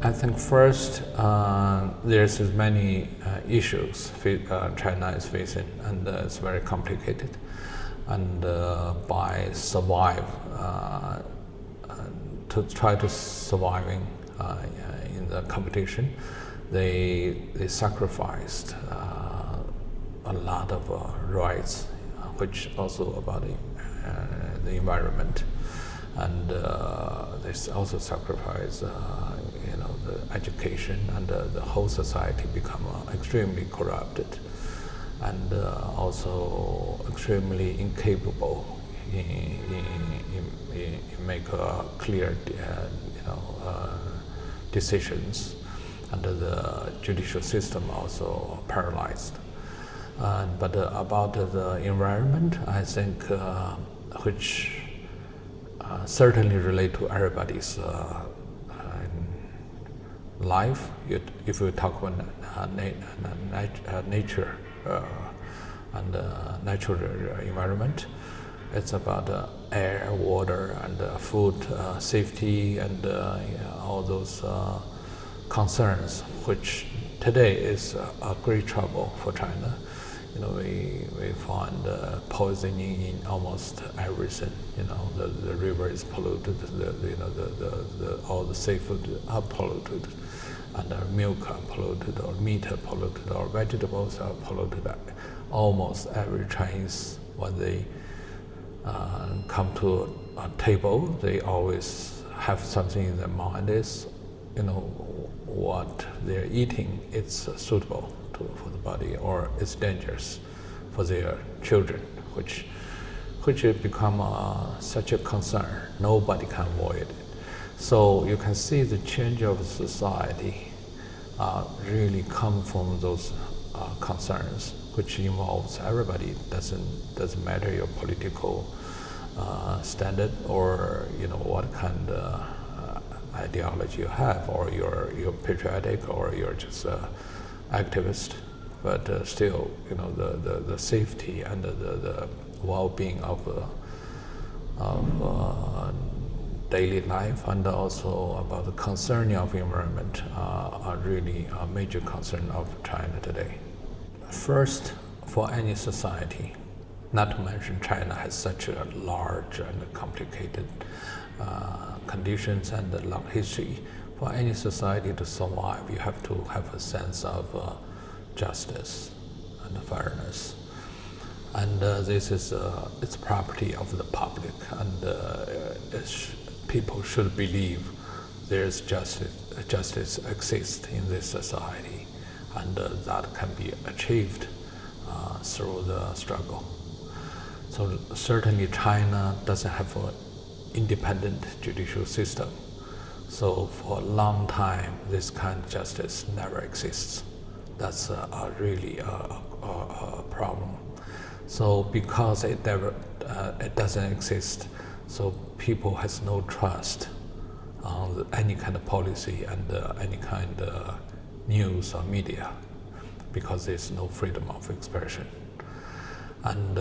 I think first, there's many issues China is facing, and it's very complicated. And by survive, to try to surviving in the competition, they sacrificed a lot of rights, which also about the environment, and they also sacrifice the education, and the whole society become extremely corrupted, and also extremely incapable in make clear decisions, and the judicial system also paralyzed. But about the environment, I think which certainly relate to everybody's life. If we talk about nature and natural environment, it's about air, water, and food safety, and all those concerns, which today is a great trouble for China. We find poisoning in almost everything. The river is polluted, all the seafood are polluted, and milk are polluted, or meat are polluted, or vegetables are polluted. Almost every Chinese, when they come to a table, they always have something in their mind is, what they're eating, it's suitable for the body, or it's dangerous for their children, which has become such a concern. Nobody can avoid it. So you can see the change of society really come from those concerns, which involves everybody. Doesn't matter your political standard, or what kind of ideology you have, or you're patriotic, or you're just activist, but still, the safety and the well-being of daily life, and also about the concern of environment are really a major concern of China today. First, for any society, not to mention China has such a large and complicated conditions and a long history. For any society to survive, you have to have a sense of justice and fairness, and this is it's property of the public, and people should believe there's justice exists in this society, and that can be achieved through the struggle. So certainly China doesn't have an independent judicial system. So for a long time, this kind of justice never exists. That's really a problem. So because it doesn't exist, so people has no trust on any kind of policy and any kind of news or media, because there's no freedom of expression. And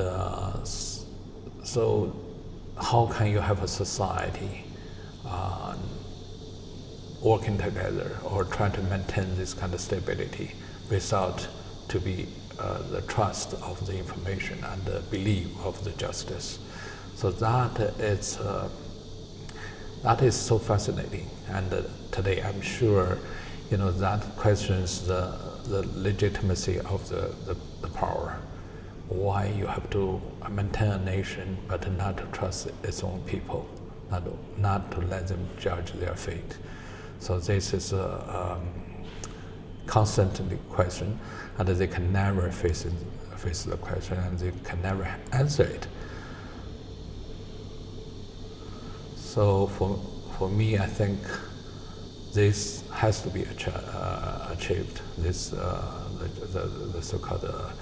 so how can you have a society working together, or trying to maintain this kind of stability without to be the trust of the information and the belief of the justice? So that is so fascinating, and today I'm sure that questions the legitimacy of the power. Why you have to maintain a nation but not to trust its own people, not to let them judge their fate. So this is a constantly question, and they can never face the question, and they can never answer it. So for me, I think this has to be achieved. This the so-called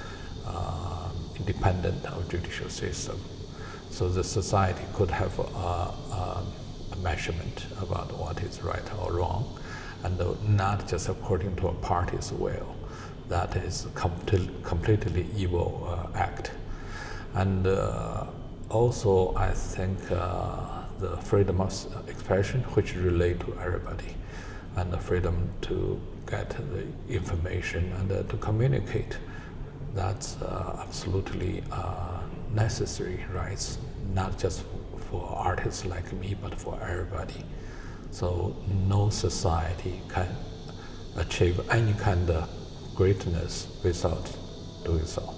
independent of judicial system, so the society could have a measurement about what is right or wrong, and not just according to a party's will. That is completely evil act. And also, I think the freedom of expression, which relate to everybody, and the freedom to get the information and to communicate. That's absolutely necessary rights, not just for artists like me, but for everybody. So no society can achieve any kind of greatness without doing so.